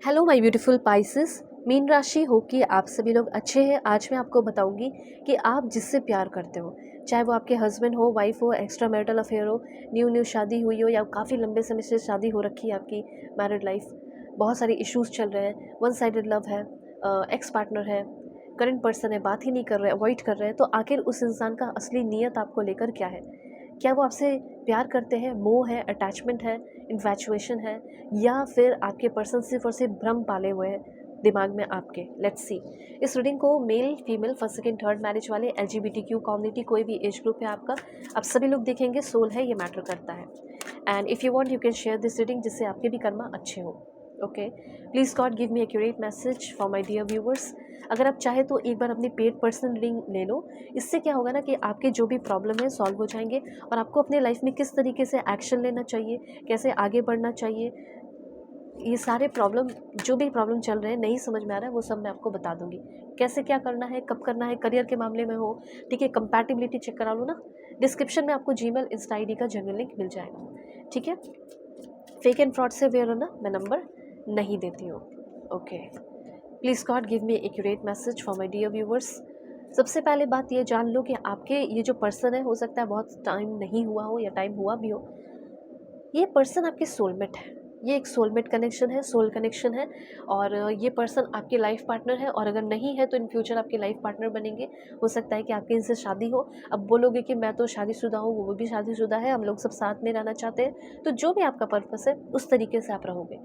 Hello my beautiful Pisces. Mean राशि हो कि आप सभी लोग अच्छे हैं। आज मैं आपको बताऊंगी कि आप जिससे प्यार करते हो, चाहे वो आपके हस्बैंड हो, वाइफ हो, एक्स्ट्रा मैरिटल अफेयर हो, न्यू शादी हुई हो या काफ़ी लंबे समय से शादी हो रखी है आपकी, मैरिड लाइफ, बहुत सारे इश्यूज चल रहे हैं, वन साइडेड लव है, एक्स पार्टनर है, करंट पर्सन है, बात ही नहीं कर रहे, अवॉइड कर रहे हैं, तो आखिर उस इंसान का असली नीयत आपको लेकर क्या है? क्या वो आपसे प्यार करते हैं, मोह है, अटैचमेंट है, इन्फैचुएशन है, या फिर आपके पर्सन सिर्फ और सिर्फ भ्रम पाले हुए हैं दिमाग में आपके? Let's see. इस रीडिंग को male, female, first second third marriage वाले, LGBTQ कम्युनिटी, कोई भी एज ग्रुप है आपका, आप सभी लोग देखेंगे। सोल है, ये मैटर करता है। And if you want you can share this reading, जिससे आपके भी कर्मा अच्छे हो। Okay, please God give me accurate message for my dear viewers. अगर आप चाहे तो एक बार अपनी पेड पर्सनल रीडिंग ले लो। इससे क्या होगा ना कि आपके जो भी प्रॉब्लम है सॉल्व हो जाएंगे, और आपको अपने लाइफ में किस तरीके से एक्शन लेना चाहिए, कैसे आगे बढ़ना चाहिए, ये सारे प्रॉब्लम, जो भी प्रॉब्लम चल रहे हैं नहीं समझ में आ रहा है, वो सब मैं आपको बता दूंगी। कैसे क्या करना है, कब करना है, करियर के मामले में हो, ठीक है, कंपैटिबिलिटी चेक करा लो ना। डिस्क्रिप्शन में आपको जीमेल, इंस्टा ID का जनरल लिंक मिल जाएगा, ठीक है। फेक एंड फ्रॉड से अवेयर होना, मैं नंबर नहीं देती हूँ। Okay, please God give me accurate message for my dear viewers. सबसे पहले बात ये जान लो कि आपके ये जो पर्सन है, हो सकता है बहुत टाइम नहीं हुआ हो या टाइम हुआ भी हो, ये पर्सन आपके सोलमेट है। ये एक सोलमेट कनेक्शन है, सोल कनेक्शन है, और ये पर्सन आपके लाइफ पार्टनर है, और अगर नहीं है तो इन फ्यूचर आपके लाइफ पार्टनर बनेंगे। हो सकता है कि आपकी इनसे शादी हो। अब बोलोगे कि मैं तो शादीशुदा हूँ, वो भी शादीशुदा है, हम लोग सब साथ में रहना चाहते हैं, तो जो भी आपका पर्पस है उस तरीके से आप रहोगे,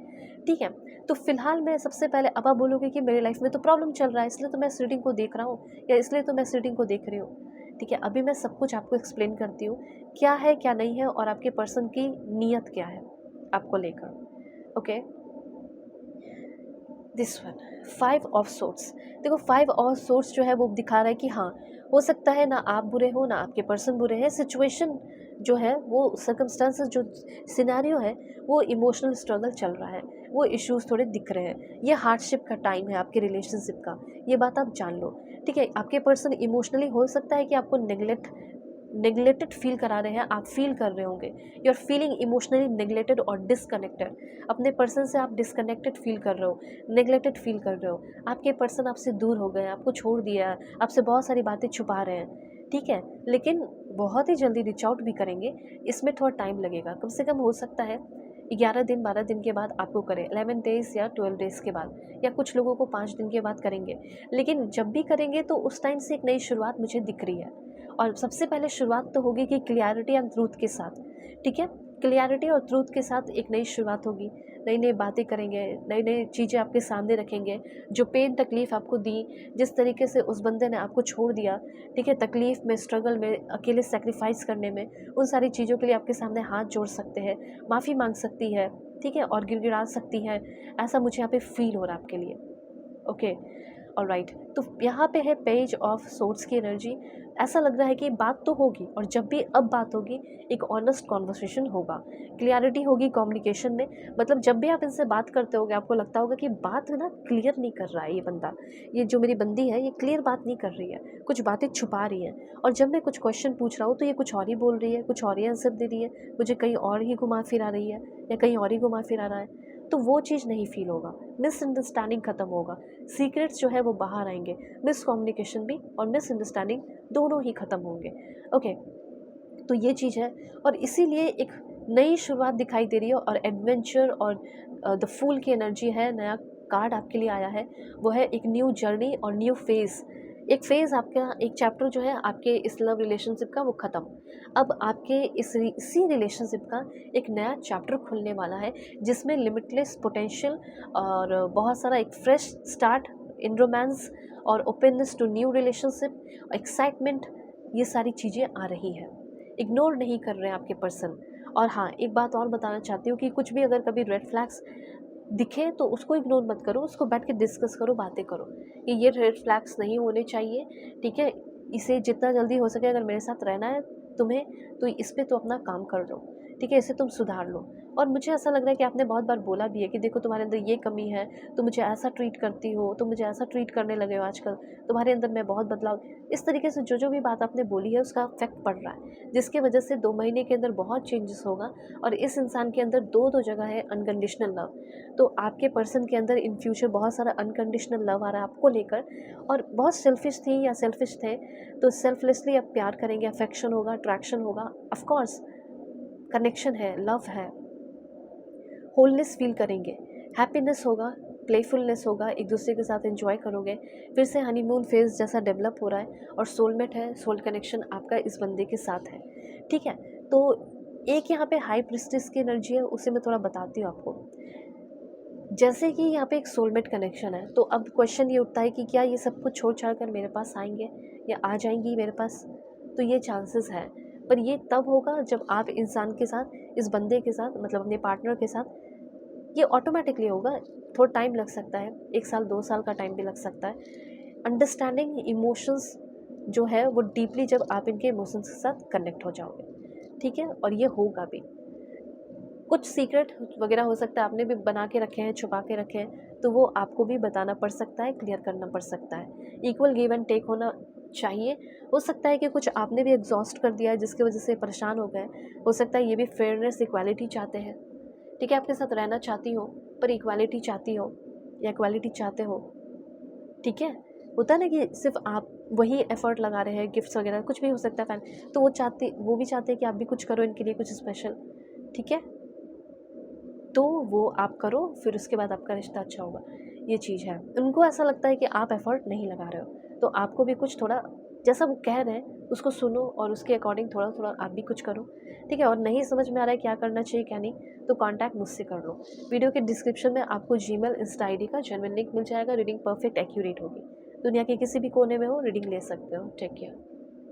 ठीक है। तो फिलहाल मैं सबसे पहले, अब आप बोलोगे कि मेरे लाइफ में तो प्रॉब्लम चल रहा है, इसलिए तो मैं इस रीडिंग को देख रहा हूँ, या इसलिए तो मैं इस रीडिंग को देख रही हूँ, ठीक है। अभी मैं सब कुछ आपको एक्सप्लेन करती हूँ, क्या है क्या नहीं है, और आपके पर्सन की नीयत क्या है आपको लेकर। Okay, this one, 5 of sorts. देखो, 5 ऑफ सोर्ट्स जो है वो दिखा रहा है कि हाँ, हो सकता है ना आप बुरे हो ना आपके पर्सन बुरे हैं, सिचुएशन जो है वो, सर्कमस्टांसेस, जो सिनेरियो है वो इमोशनल स्ट्रगल चल रहा है, वो इश्यूज थोड़े दिख रहे हैं, ये हार्डशिप का टाइम है आपके रिलेशनशिप का, ये बात आप जान लो, ठीक है। आपके पर्सन इमोशनली, हो सकता है कि आपको नेग्लेक्टेड फील करा रहे हैं, आप फील कर रहे होंगे, you are feeling emotionally neglected और डिसकनेक्टेड। अपने पर्सन से आप डिसकनेक्टेड फील कर रहे हो, नेग्लेक्टेड फील कर रहे हो, आपके पर्सन आपसे दूर हो गए, आपको छोड़ दिया है, आपसे बहुत सारी बातें छुपा रहे हैं, ठीक है। लेकिन बहुत ही जल्दी रीच आउट भी करेंगे, इसमें थोड़ा टाइम लगेगा, कम से कम हो सकता है 11 दिन 12 दिन के बाद आपको करें, 11 डेज या 12 डेज के बाद, या कुछ लोगों को 5 दिन के बाद करेंगे। लेकिन जब भी करेंगे तो उस टाइम से एक नई शुरुआत मुझे दिख रही है, और सबसे पहले शुरुआत तो होगी कि क्लियरिटी एंड ट्रूथ के साथ, ठीक है। क्लियरिटी और ट्रूथ के साथ एक नई शुरुआत होगी, नई नई बातें करेंगे, नई नई चीज़ें आपके सामने रखेंगे। जो पेन तकलीफ़ आपको दी, जिस तरीके से उस बंदे ने आपको छोड़ दिया, ठीक है, तकलीफ़ में, स्ट्रगल में, अकेले सेक्रीफाइस करने में, उन सारी चीज़ों के लिए आपके सामने हाथ जोड़ सकते हैं, माफ़ी मांग सकती है, ठीक है, और गिड़गिड़ा सकती है। ऐसा मुझे यहाँ पे फील हो रहा है आपके लिए। Okay, alright. तो यहाँ पे है पेज ऑफ सोर्ट्स की एनर्जी। ऐसा लग रहा है कि बात तो होगी, और जब भी अब बात होगी एक ऑनेस्ट कॉन्वर्सेशन होगा, क्लियरिटी होगी कम्युनिकेशन में। मतलब जब भी आप इनसे बात करते होगे, आपको लगता होगा कि बात है ना, क्लियर नहीं कर रहा है ये बंदा, ये जो मेरी बंदी है ये क्लियर बात नहीं कर रही है, कुछ बातें छुपा रही है, और जब मैं कुछ क्वेश्चन पूछ रहा हूँ तो ये कुछ और ही बोल रही है, कुछ और ही आंसर दे रही है, मुझे कहीं और ही घुमा फिरा रही है, या कहीं और ही घुमा फिरा रहा है। तो वो चीज़ नहीं फील होगा, मिसअंडरस्टैंडिंग ख़त्म होगा, सीक्रेट्स जो है वो बाहर आएंगे, मिसकम्युनिकेशन भी और मिसअंडरस्टैंडिंग दोनों ही ख़त्म होंगे। ओके, तो ये चीज़ है, और इसीलिए एक नई शुरुआत दिखाई दे रही है, और एडवेंचर और द फूल की एनर्जी है। नया कार्ड आपके लिए आया है, वो है एक न्यू जर्नी और न्यू फेज़। एक फेज़ आपका, एक चैप्टर जो है आपके इस लव रिलेशनशिप का, वो ख़त्म। अब आपके इसी रिलेशनशिप का एक नया चैप्टर खुलने वाला है, जिसमें लिमिटलेस पोटेंशियल और बहुत सारा एक फ्रेश स्टार्ट इन रोमांस, और openness to new relationship, excitement, ये सारी चीज़ें आ रही हैं। इग्नोर नहीं कर रहे हैं आपके पर्सन। और हाँ, एक बात और बताना चाहती हूँ कि कुछ भी अगर कभी रेड फ्लैग्स दिखे तो उसको इग्नोर मत करो, उसको बैठ के डिस्कस करो, बातें करो कि ये रेड फ्लैग्स नहीं होने चाहिए, ठीक है। इसे जितना जल्दी हो सके, अगर मेरे साथ रहना है तुम्हें, तो इस पे तो अपना काम कर लो, ठीक है, इसे तुम सुधार लो। और मुझे ऐसा लग रहा है कि आपने बहुत बार बोला भी है कि देखो तुम्हारे अंदर ये कमी है, तुम मुझे ऐसा ट्रीट करती हो, तुम मुझे ऐसा ट्रीट करने लगे हो आजकल, तुम्हारे अंदर मैं बहुत बदलाव। इस तरीके से जो भी बात आपने बोली है उसका इफेक्ट पड़ रहा है, जिसकी वजह से 2 महीने के अंदर बहुत चेंजेस होगा। और इस इंसान के अंदर दो जगह है अनकंडीशनल लव। तो आपके पर्सन के अंदर इन फ्यूचर बहुत सारा अनकंडीशनल लव आ रहा है आपको लेकर, और बहुत सेल्फिश थी या सेल्फिश थे तो सेल्फलेसली आप प्यार करेंगे, अफेक्शन होगा, अट्रैक्शन होगा, ऑफकोर्स कनेक्शन है, लव है, होलनेस फील करेंगे, हैप्पीनेस होगा, प्लेफुलनेस होगा, एक दूसरे के साथ एंजॉय करोगे। फिर से हनीमून फेज जैसा डेवलप हो रहा है, और सोलमेट है, सोल कनेक्शन आपका इस बंदे के साथ है। ठीक है, तो एक यहाँ पे हाई प्रिस्टिस की एनर्जी है, उसे मैं थोड़ा बताती हूँ आपको। जैसे कि यहाँ पे एक सोलमेट कनेक्शन है, तो अब क्वेश्चन ये उठता है कि क्या ये सब कुछ छोड़ छाड़ कर मेरे पास आएंगे या आ जाएंगी मेरे पास। तो ये चांसेस है, पर ये तब होगा जब आप इंसान के साथ, इस बंदे के साथ, मतलब अपने पार्टनर के साथ, ये ऑटोमेटिकली होगा। थोड़ा टाइम लग सकता है, 1 साल 2 साल का टाइम भी लग सकता है। अंडरस्टैंडिंग इमोशंस जो है वो डीपली जब आप इनके इमोशंस के साथ कनेक्ट हो जाओगे, ठीक है, और ये होगा भी। कुछ सीक्रेट वगैरह हो सकता है आपने भी बना के रखे हैं, छुपा के रखे हैं, तो वो आपको भी बताना पड़ सकता है, क्लियर करना पड़ सकता है। इक्वल गिव एंड टेक होना चाहिए। हो सकता है कि कुछ आपने भी एग्जॉस्ट कर दिया है जिसकी वजह से परेशान हो गए। हो सकता है ये भी फेयरनेस, इक्वालिटी चाहते हैं। ठीक है, आपके साथ रहना चाहती हो पर इक्वालिटी चाहती हो या इक्वालिटी चाहते हो। ठीक है, होता है ना कि सिर्फ आप वही एफर्ट लगा रहे हैं, गिफ्ट्स वगैरह कुछ भी हो सकता है फैन, तो वो भी चाहते हैं कि आप भी कुछ करो इनके लिए, कुछ स्पेशल। ठीक है, तो वो आप करो, फिर उसके बाद आपका रिश्ता अच्छा होगा, ये चीज़ है। उनको ऐसा लगता है कि आप एफर्ट नहीं लगा रहे हो, तो आपको भी कुछ थोड़ा जैसा वो कह रहे हैं उसको सुनो और उसके अकॉर्डिंग थोड़ा थोड़ा आप भी कुछ करो। ठीक है, और नहीं समझ में आ रहा है क्या करना चाहिए क्या नहीं, तो कांटेक्ट मुझसे कर लो। वीडियो के डिस्क्रिप्शन में आपको जीमेल, इंस्टा आईडी का जेन्युइन लिंक मिल जाएगा। रीडिंग परफेक्ट एक्यूरेट होगी। दुनिया के किसी भी कोने में हो रीडिंग ले सकते हो। Take care.